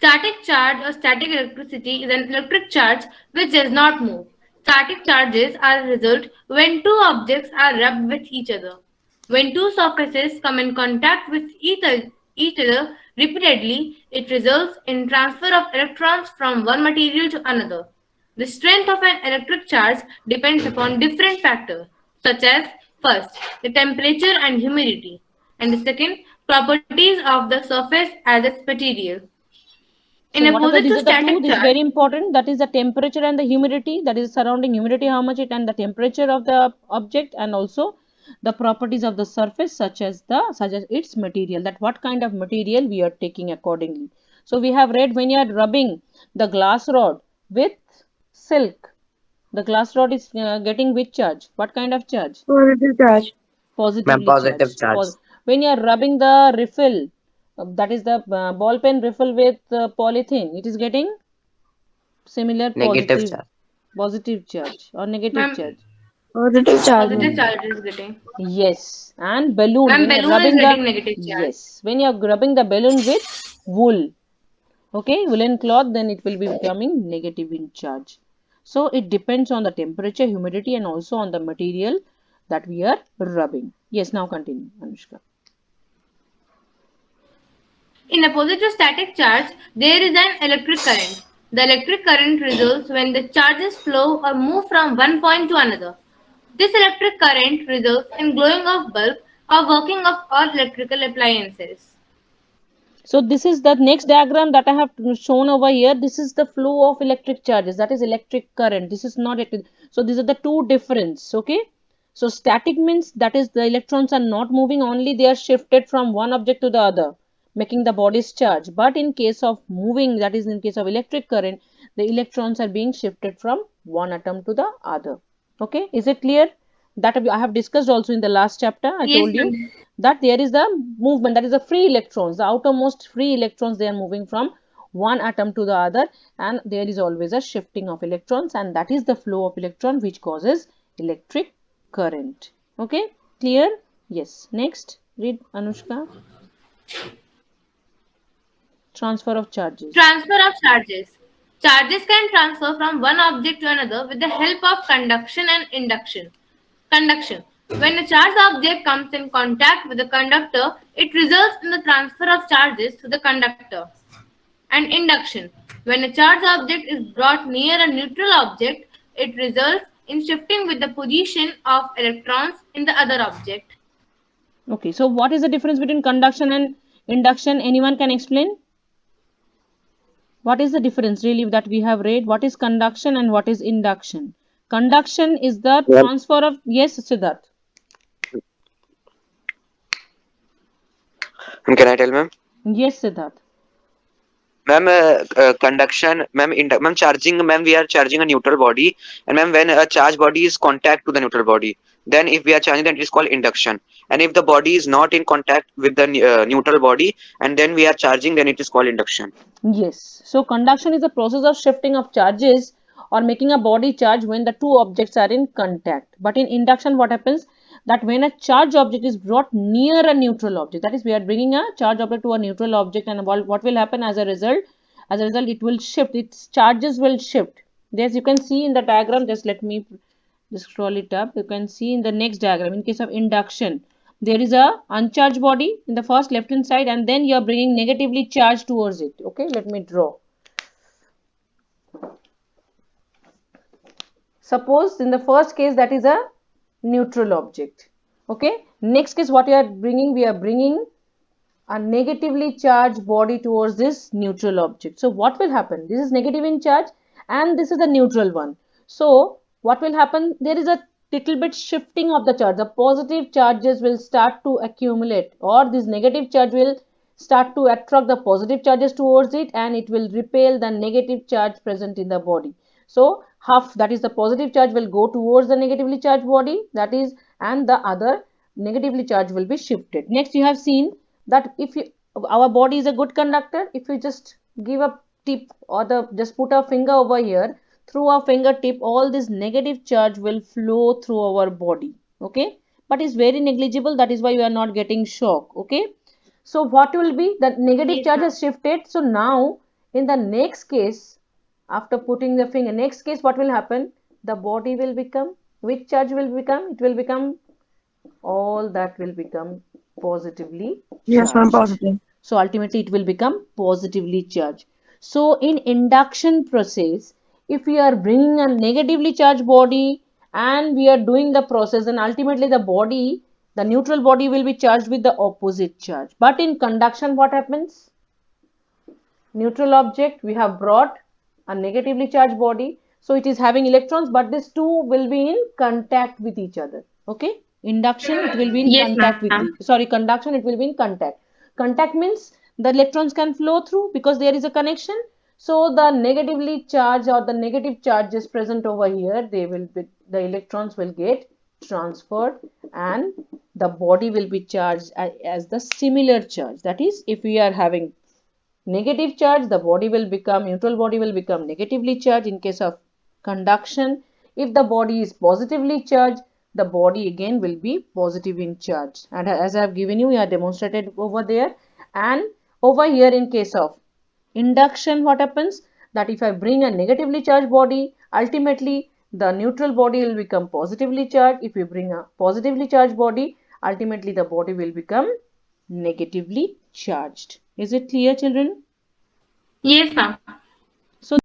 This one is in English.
Static charge or static electricity is an electric charge which does not move. Static charges are a result when two objects are rubbed with each other. When two surfaces come in contact with each other repeatedly, it results in transfer of electrons from one material to another. The strength of an electric charge depends upon different factors, such as first, the temperature and humidity, and the second, properties of the surface as its material. In So what are the, opposite these to are the static two, this is charge, very important, that is the temperature and the humidity, that is surrounding humidity, how much it, and the temperature of the object, and also the properties of the surface such as its material, that what kind of material we are taking accordingly. So we have read when you are rubbing the glass rod with silk, the glass rod is getting which charge, what kind of charge? Positive charge. Ma'am, Positively positive charged. charge. When you are rubbing the refill, that is the ball pen refill with polythene, it is getting similar Negative charge. positive charge or negative ma'am, charge. Positive charge. positive Ma'am. charge is getting. Yes, and balloon, Ma'am, when you're balloon is rubbing the, getting negative charge. yes, when you're rubbing the balloon with wool, okay, woolen cloth, then it will be becoming negative in charge. So it depends on the temperature, humidity, and also on the material that we are rubbing. Yes, now continue, Anushka. In opposite to static charge, there is an electric current. The electric current results when the charges flow or move from one point to another. This electric current results in glowing of bulb or working of all electrical appliances. So this is the next diagram that I have shown over here. This is the flow of electric charges, that is electric current. This is not electric. So these are the two difference. Okay. So static means that is the electrons are not moving, only they are shifted from one object to the other, making the bodies charge. But in case of moving, that is in case of electric current, the electrons are being shifted from one atom to the other. Okay. Is it clear? That I have discussed also in the last chapter. I Yes, told you ma'am. that there is the movement, that is the free electrons, the outermost free electrons, they are moving from one atom to the other, and there is always a shifting of electrons, and that is the flow of electron which causes electric current. Okay, clear? Yes. Next, read, Anushka. Transfer of charges. Transfer of charges. Charges can transfer from one object to another with the help of conduction and induction. Conduction. When a charged object comes in contact with the conductor, it results in the transfer of charges to the conductor. And induction. When a charged object is brought near a neutral object, it results in shifting with the position of electrons in the other object. Okay, so what is the difference between conduction and induction? Anyone can explain? What is the difference really that we have read? What is conduction and what is induction? Conduction is the Well, transfer of, yes, Siddharth. Can I tell, ma'am? Yes, Siddharth. Ma'am, conduction, ma'am, ma'am, charging, ma'am, we are charging a neutral body, and ma'am, when a charged body is contact to the neutral body, then if we are charging, then it is called induction. And if the body is not in contact with the neutral body, and then we are charging, then it is called induction. Yes. So conduction is the process of shifting of charges or making a body charge when the two objects are in contact. But in induction, what happens? That when a charged object is brought near a neutral object, that is, we are bringing a charged object to a neutral object, and what will happen as a result? As a result, it will shift. Its charges will shift. As you can see in the diagram, just let me just scroll it up. You can see in the next diagram, in case of induction, there is a uncharged body in the first left hand side, and then you are bringing negatively charged towards it. Okay, let me draw. Suppose in the first case that is a neutral object. Okay, next case what we are bringing a negatively charged body towards this neutral object. So what will happen? This is negative in charge and this is the neutral one. So what will happen? There is a little bit shifting of the charge. The positive charges will start to accumulate, or this negative charge will start to attract the positive charges towards it, and it will repel the negative charge present in the body. So half, that is the positive charge, will go towards the negatively charged body, that is, and the other negatively charged will be shifted. Next you have seen that if you, our body is a good conductor, if you just give a tip or the just put a finger over here, through our fingertip all this negative charge will flow through our body. Okay, but it's very negligible, that is why you are not getting shock. Okay, so what will be, that negative Yes, charge ma'am. has shifted, so now In the next case, after putting the finger, next case what will happen? The body will become, which charge will become? It will become, all that will become positively Yes, ma'am. charged. Positive. So ultimately it will become positively charged. So in induction process, if we are bringing a negatively charged body and we are doing the process, and ultimately the body, the neutral body will be charged with the opposite charge. But in conduction, what happens? Neutral object, we have brought a negatively charged body, so it is having electrons, but these two will be in contact with each other. Okay, induction, it will be in Yes, contact with ma'am. the, sorry, conduction, it will be in contact. Contact means the electrons can flow through because there is a connection. So the negatively charged or the negative charge is present over here, they will be, the electrons will get transferred and the body will be charged as the similar charge. That is, if we are having negative charge, the body will become, neutral body will become negatively charged. In case of conduction, if the body is positively charged, the body again will be positive in charge. And as I have given you, I have demonstrated over there. And over here in case of induction, what happens? That if I bring a negatively charged body, ultimately the neutral body will become positively charged. If we bring a positively charged body, ultimately the body will become negatively charged. Is it clear, children? Yes, ma'am.